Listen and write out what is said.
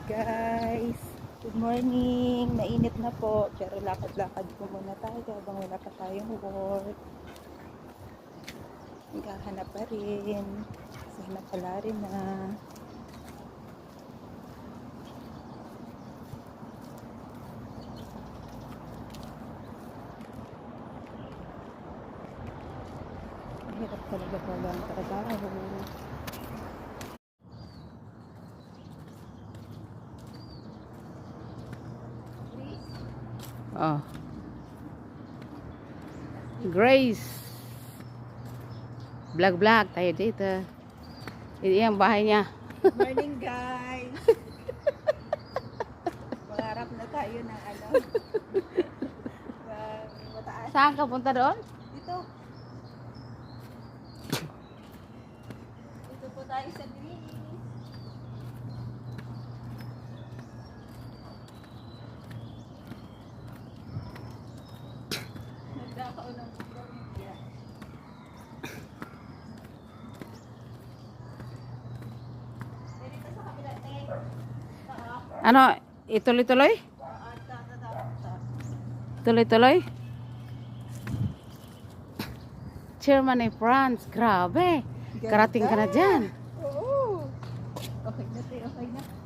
Guys, good morning. Mainit na po, pero lakad-lakad po muna tayo habang wala pa tayong work. Naghahanap pa rin. Sana pala rin na. Mahirap talaga pala ang trabaho. Oh. Grace. Vlog tayo dito. Ini ang bahay niya. Good morning, guys. Mangarap na tayo ng mataas. Saan ka punta doon? Dito. Dito po tayo sa Greece. Nagdakao ng pamilya. Dito sa kabila, Ano? Ituloy-tuloy? Tuloy-tuloy? Chairman ni France. Grabe. Karating ka na dyan. Oo. Okay na, okay na.